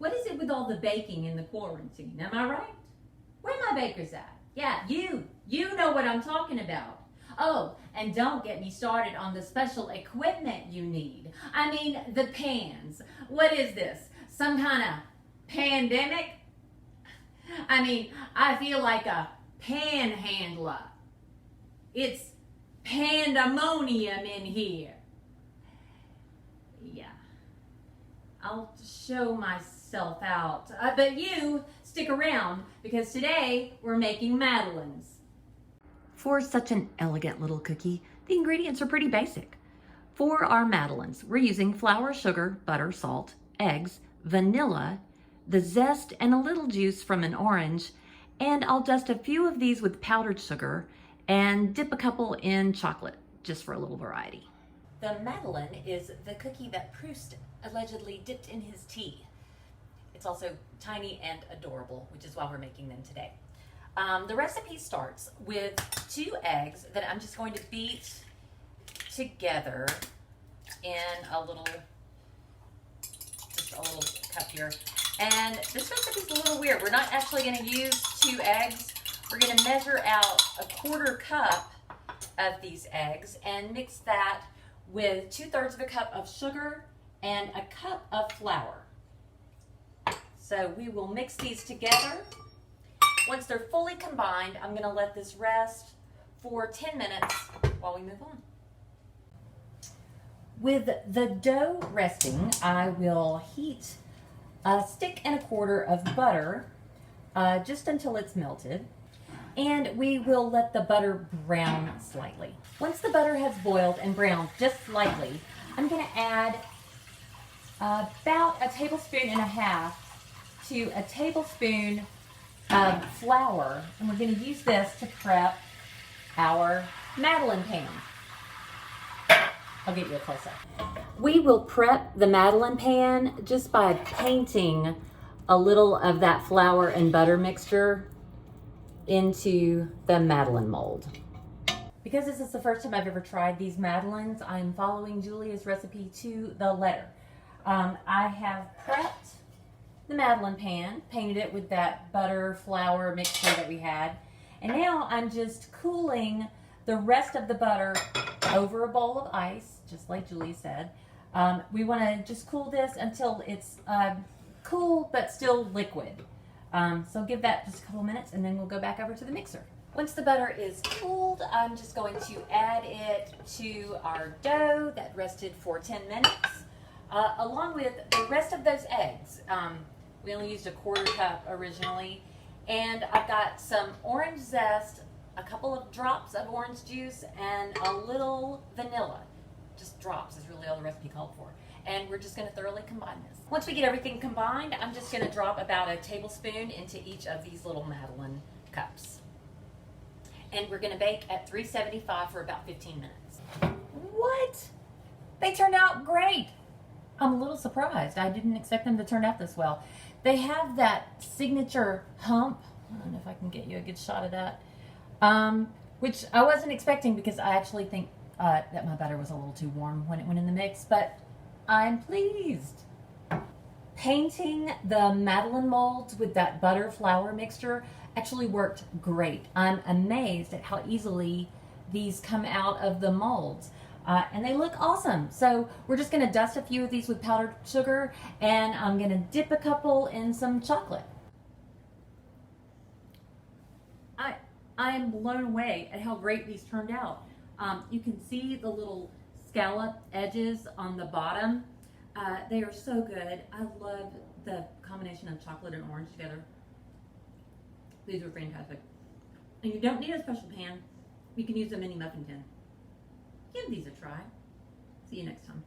What is it with all the baking in the quarantine? Am I right? Where my bakers at? Yeah, you know what I'm talking about. Oh, and don't get me started on the special equipment you need. I mean, the pans. What is this? Some kind of pandemic? I mean, I feel like a panhandler. It's pandemonium in here. Yeah, I'll show myself out. But you stick around because today we're making Madeleines. For such an elegant little cookie, the ingredients are pretty basic. For our Madeleines, we're using flour, sugar, butter, salt, eggs, vanilla, the zest and a little juice from an orange, and I'll dust a few of these with powdered sugar and dip a couple in chocolate, just for a little variety. The Madeleine is the cookie that Proust allegedly dipped in his tea. It's also tiny and adorable, which is why we're making them today. The recipe starts with 2 eggs that I'm just going to beat together in a little cup here. And this recipe's a little weird. We're not actually going to use 2 eggs. We're going to measure out a 1/4 cup of these eggs and mix that with 2/3 of a cup of sugar and a cup of flour. So we will mix these together. Once they're fully combined, I'm going to let this rest for 10 minutes while we move on. With the dough resting, I will heat a stick and 1/4 of butter just until it's melted. And we will let the butter brown slightly. Once the butter has boiled and browned just slightly, I'm going to add about 1.5 tablespoons to a tablespoon of flour, and we're going to use this to prep our Madeleine pan. I'll get you a close-up. We will prep the Madeleine pan just by painting a little of that flour and butter mixture into the Madeleine mold. Because this is the first time I've ever tried these Madeleines, I'm following Julia's recipe to the letter. I have prepped the Madeleine pan, painted it with that butter flour mixture that we had, and now I'm just cooling the rest of the butter over a bowl of ice, just like Julia said. We want to just cool this until it's cool but still liquid. So give that just a couple minutes and then we'll go back over to the mixer. Once the butter is cooled, I'm just going to add it to our dough that rested for 10 minutes, along with the rest of those eggs. We only used a 1/4 cup originally, and I've got some orange zest, a couple of drops of orange juice, and a little vanilla. Just drops is really all the recipe called for. And we're just going to thoroughly combine this. Once we get everything combined, I'm just going to drop about 1 tablespoon into each of these little Madeleine cups. And we're going to bake at 375 for about 15 minutes. What? They turned out great. I'm a little surprised. I didn't expect them to turn out this well. They have that signature hump. I don't know if I can get you a good shot of that. Which I wasn't expecting because I actually think that my butter was a little too warm when it went in the mix, but I'm pleased. Painting the Madeleine molds with that butter flour mixture actually worked great. I'm amazed at how easily these come out of the molds. And they look awesome. So we're just going to dust a few of these with powdered sugar, and I'm going to dip a couple in some chocolate. I am blown away at how great these turned out. You can see the little scalloped edges on the bottom. They are so good. I love the combination of chocolate and orange together. These are fantastic. And you don't need a special pan. You can use a mini muffin tin. Give these a try. See you next time.